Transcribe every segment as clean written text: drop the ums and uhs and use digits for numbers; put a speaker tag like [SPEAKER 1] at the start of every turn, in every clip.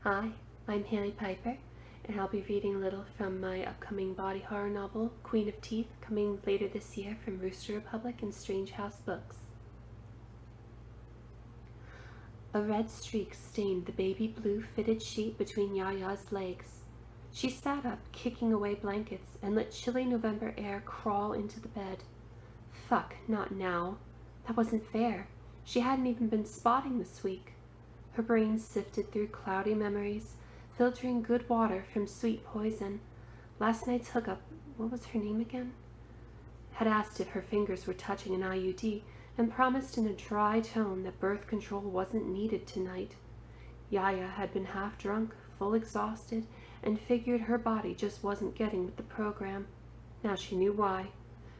[SPEAKER 1] Hi, I'm Hailey Piper, and I'll be reading a little from my upcoming body horror novel, Queen of Teeth, coming later this year from Rooster Republic and Strange House Books. A red streak stained the baby blue fitted sheet between Yaya's legs. She sat up, kicking away blankets, and let chilly November air crawl into the bed. Fuck, not now. That wasn't fair. She hadn't even been spotting this week. Her brain sifted through cloudy memories, filtering good water from sweet poison. Last night's hookup, what was her name again? Had asked if her fingers were touching an IUD and promised in a dry tone that birth control wasn't needed tonight. Yaya had been half drunk, full exhausted, and figured her body just wasn't getting with the program. Now she knew why.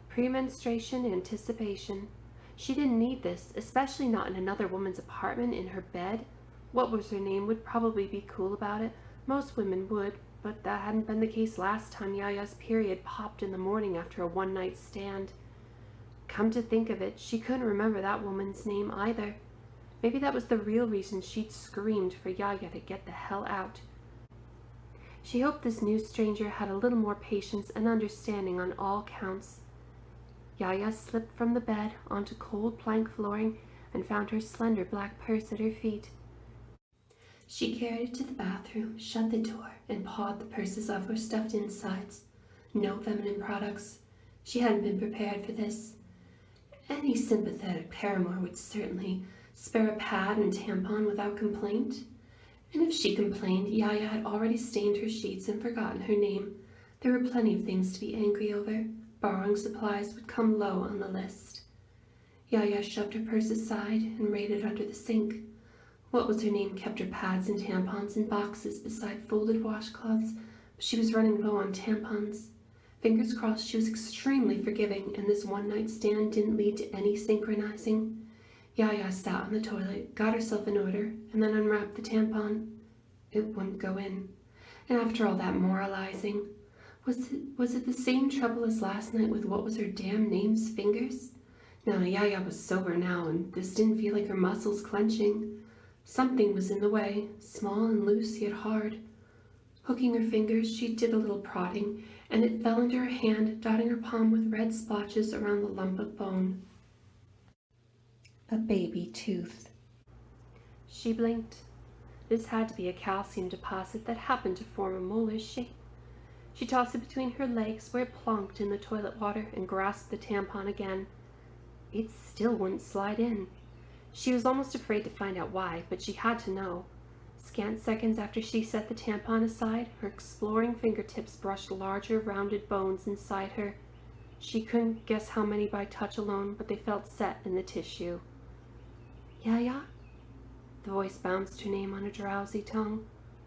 [SPEAKER 1] Premenstruation anticipation. She didn't need this, especially not in another woman's apartment in her bed. What was her name would probably be cool about it. Most women would, but that hadn't been the case last time Yaya's period popped in the morning after a one-night stand. Come to think of it, she couldn't remember that woman's name either. Maybe that was the real reason she'd screamed for Yaya to get the hell out. She hoped this new stranger had a little more patience and understanding on all counts. Yaya slipped from the bed onto cold plank flooring and found her slender black purse at her feet. She carried it to the bathroom, shut the door, and pawed the purse's overstuffed insides. No feminine products. She hadn't been prepared for this. Any sympathetic paramour would certainly spare a pad and tampon without complaint. And if she complained, Yaya had already stained her sheets and forgotten her name. There were plenty of things to be angry over. Borrowing supplies would come low on the list. Yaya shoved her purse aside and laid it under the sink. What was her name kept her pads and tampons in boxes beside folded washcloths, but she was running low on tampons. Fingers crossed she was extremely forgiving, and this one-night stand didn't lead to any synchronizing. Yaya sat on the toilet, got herself in order, and then unwrapped the tampon. It wouldn't go in. And after all that moralizing, was it the same trouble as last night with what was her damn name's fingers? No, Yaya was sober now, and this didn't feel like her muscles clenching. Something was in the way, small and loose yet hard. Hooking her fingers, she did a little prodding, and it fell into her hand, dotting her palm with red splotches around the lump of bone. A baby tooth. She blinked. This had to be a calcium deposit that happened to form a molar shape. She tossed it between her legs where it plonked in the toilet water and grasped the tampon again. It still wouldn't slide in. She was almost afraid to find out why, but she had to know. Scant seconds after she set the tampon aside, her exploring fingertips brushed larger, rounded bones inside her. She couldn't guess how many by touch alone, but they felt set in the tissue. Yaya? The voice bounced her name on a drowsy tongue.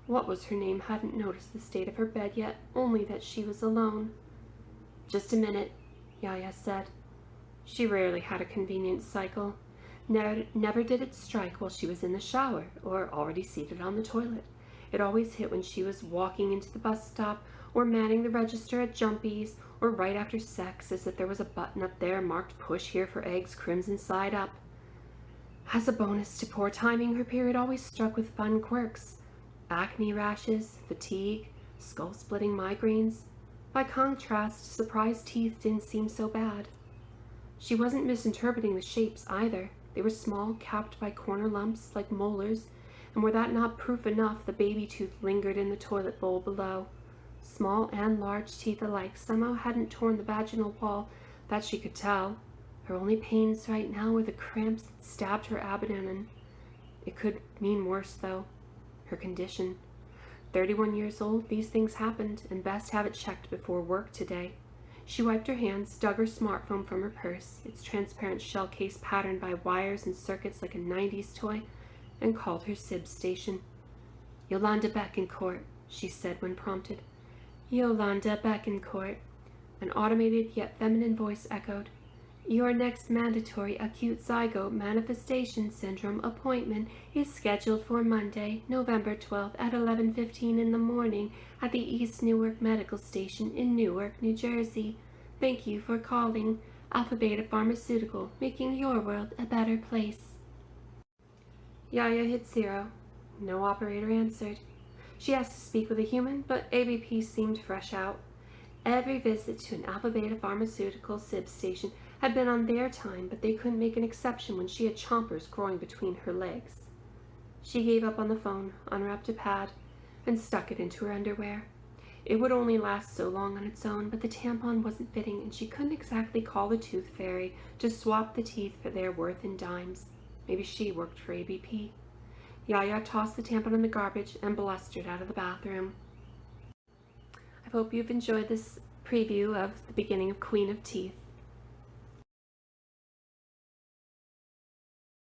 [SPEAKER 1] What was her name hadn't noticed the state of her bed yet, only that she was alone. Just a minute, Yaya said. She rarely had a convenient cycle. Never did it strike while she was in the shower or already seated on the toilet. It always hit when she was walking into the bus stop or manning the register at Jumpy's or right after sex, as if there was a button up there marked push here for eggs crimson side up. As a bonus to poor timing, her period always struck with fun quirks. Acne rashes, fatigue, skull-splitting migraines. By contrast, surprised teeth didn't seem so bad. She wasn't misinterpreting the shapes either. They were small, capped by corner lumps like molars, and were that not proof enough, the baby tooth lingered in the toilet bowl below. Small and large teeth alike somehow hadn't torn the vaginal wall, that she could tell. Her only pains right now were the cramps that stabbed her abdomen. It could mean worse, though. Her condition. 31 years old, these things happened, and best have it checked before work today. She wiped her hands, dug her smartphone from her purse, its transparent shell case patterned by wires and circuits like a 90s toy, and called her SIB station. Yolanda Betancourt, she said when prompted. Yolanda Betancourt. An automated yet feminine voice echoed. Your next mandatory acute zygote manifestation syndrome appointment is scheduled for Monday, November 12th at 11:15 in the morning at the East Newark Medical Station in Newark, New Jersey. Thank you for calling AlphaBeta Pharmaceutical, making your world a better place. Yaya hit 0. No operator answered. She asked to speak with a human, but ABP seemed fresh out. Every visit to an AlphaBeta Pharmaceutical SIB station had been on their time, but they couldn't make an exception when she had chompers growing between her legs. She gave up on the phone, unwrapped a pad, and stuck it into her underwear. It would only last so long on its own, but the tampon wasn't fitting, and she couldn't exactly call the tooth fairy to swap the teeth for their worth in dimes. Maybe she worked for ABP. Yaya tossed the tampon in the garbage and blustered out of the bathroom. I hope you've enjoyed this preview of the beginning of Queen of Teeth.